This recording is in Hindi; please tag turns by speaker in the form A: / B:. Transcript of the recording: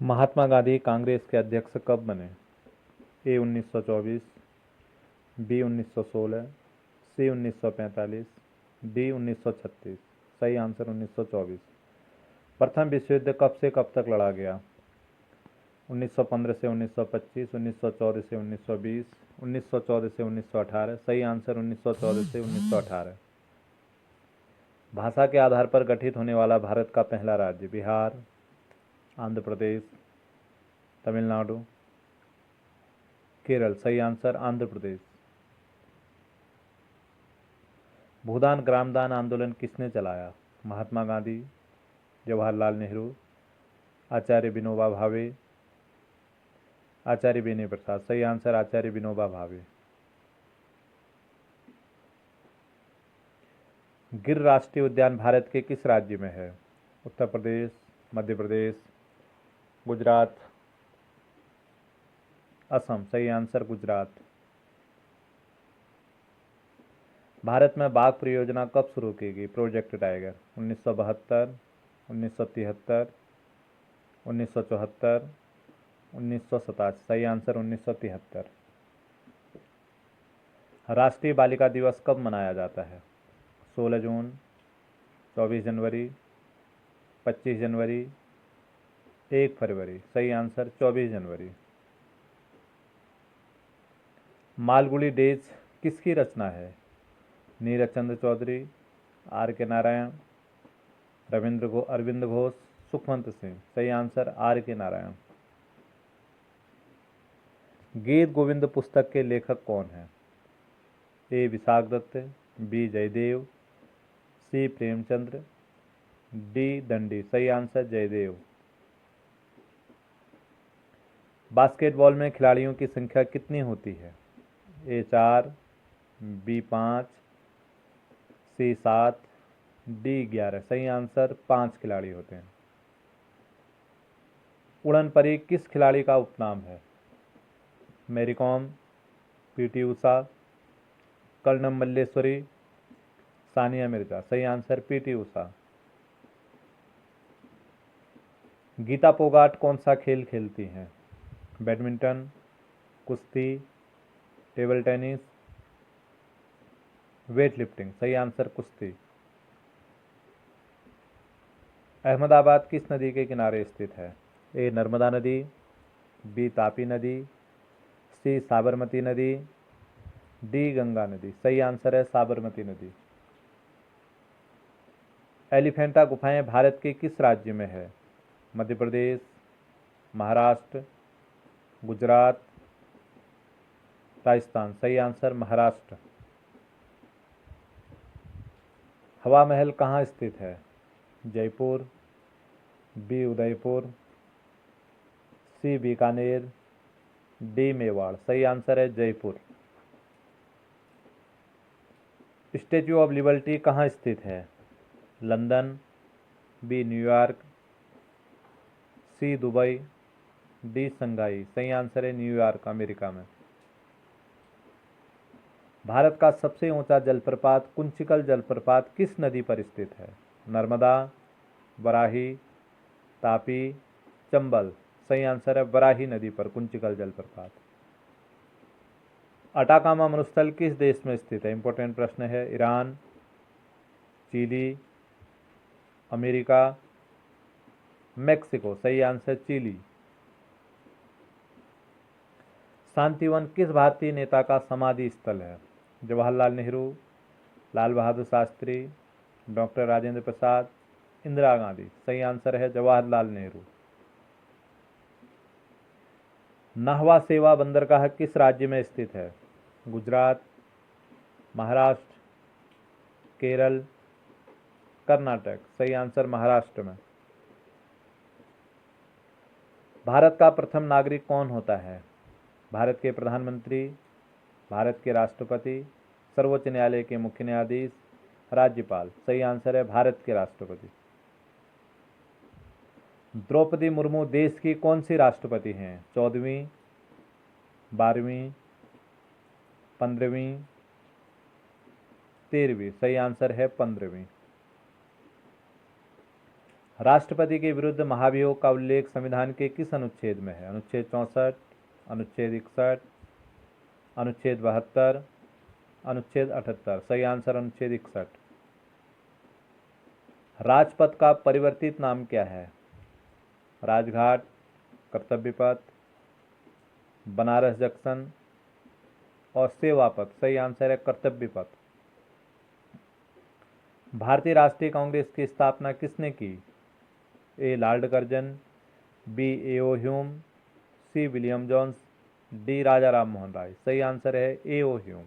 A: महात्मा गांधी कांग्रेस के अध्यक्ष कब बने? ए 1924, बी 1916, सी 1945, डी 1936। सही आंसर 1924। प्रथम विश्व युद्ध कब से कब तक लड़ा गया? 1915 से 1925, 1914 से 1920, 1914 से 1918। सही आंसर 1914 से 1918। भाषा के आधार पर गठित होने वाला भारत का पहला राज्य? बिहार, आंध्र प्रदेश, तमिलनाडु, केरल। सही आंसर आंध्र प्रदेश। भूदान ग्रामदान आंदोलन किसने चलाया? महात्मा गांधी, जवाहरलाल नेहरू, आचार्य विनोबा भावे, आचार्य बेनी प्रसाद। सही आंसर आचार्य विनोबा भावे। गिर राष्ट्रीय उद्यान भारत के किस राज्य में है? उत्तर प्रदेश, मध्य प्रदेश, गुजरात, असम। सही आंसर गुजरात। भारत में बाघ परियोजना कब शुरू की गई? Project tiger 1972, 1973, 1974, 1987। सही आंसर 1973। राष्ट्रीय बालिका दिवस कब मनाया जाता है? 16 जून, 24 जनवरी, 25 जनवरी, 1 फरवरी। सही आंसर 24 जनवरी। मालगुडी डेज किसकी रचना है? नीरज चंद्र चौधरी, आर के नारायण, अरविंद घोष, सुखवंत सिंह। सही आंसर आर के नारायण। गीत गोविंद पुस्तक के लेखक कौन हैं? ए विशाख दत्त, बी जयदेव, सी प्रेमचंद्र, डी दंडी। सही आंसर जयदेव। बास्केटबॉल में खिलाड़ियों की संख्या कितनी होती है? ए 4, बी 5, सी 7, डी 11। सही आंसर 5 खिलाड़ी होते हैं। उड़न परी किस खिलाड़ी का उपनाम है? Mary com, PT Usha, Karnam Malleswari, Sania Mirza. सही आंसर पीटी उषा। गीता फोगाट कौन सा खेल खेलती हैं? बैडमिंटन, कुश्ती, टेबल टेनिस, वेट लिफ्टिंग। सही आंसर कुश्ती। अहमदाबाद किस नदी के किनारे स्थित है? ए नर्मदा नदी, बी तापी नदी, सी साबरमती नदी, डी गंगा नदी। सही आंसर है साबरमती नदी। एलिफेंटा गुफाएं भारत के किस राज्य में है? मध्य प्रदेश, महाराष्ट्र, गुजरात, राजस्थान। सही आंसर महाराष्ट्र। हवा महल कहाँ स्थित है? जयपुर, बी उदयपुर, सी बीकानेर, डी मेवाड़। सही आंसर है जयपुर। स्टैच्यू ऑफ लिबर्टी कहाँ स्थित है? लंदन, बी न्यूयॉर्क, सी दुबई, डी शंघाई। सही आंसर है न्यूयॉर्क, अमेरिका में। भारत का सबसे ऊंचा जलप्रपात कुंचिकल जलप्रपात किस नदी पर स्थित है? नर्मदा, बराही, तापी, चंबल। सही आंसर है बराही नदी पर कुंचिकल जलप्रपात। अटाकामा मरुस्थल किस देश में स्थित है? इंपॉर्टेंट प्रश्न है। Iran, Chile, America, Mexico. सही आंसर चिली। शांतिवन किस भारतीय नेता का समाधि स्थल है? जवाहरलाल नेहरू, लाल बहादुर शास्त्री, डॉक्टर राजेंद्र प्रसाद, इंदिरा गांधी। सही आंसर है जवाहरलाल नेहरू। नाहवा सेवा बंदरगाह किस राज्य में स्थित है? गुजरात, महाराष्ट्र, केरल, कर्नाटक। सही आंसर महाराष्ट्र में। भारत का प्रथम नागरिक कौन होता है? भारत के प्रधानमंत्री, भारत के राष्ट्रपति, सर्वोच्च न्यायालय के मुख्य न्यायाधीश, राज्यपाल। सही आंसर है भारत के राष्ट्रपति। द्रौपदी मुर्मू देश की कौन सी राष्ट्रपति हैं? 14वीं, 12वीं, 15वीं, 13वीं। सही आंसर है 15वीं। राष्ट्रपति के विरुद्ध महाभियोग का उल्लेख संविधान के किस अनुच्छेद में है? अनुच्छेद 64, अनुच्छेद 61, अनुच्छेद 72, अनुच्छेद 78। सही आंसर अनुच्छेद 61। राजपथ का परिवर्तित नाम क्या है? राजघाट, कर्तव्य पथ, बनारस जंक्शन और सेवा पथ। सही आंसर है कर्तव्य पथ। भारतीय राष्ट्रीय कांग्रेस की स्थापना किसने की? A lord Curzon, B A O. Hume, C William Jones, D Raja Ram Mohan Roy. सही आंसर है ए.ओ. ह्यूम।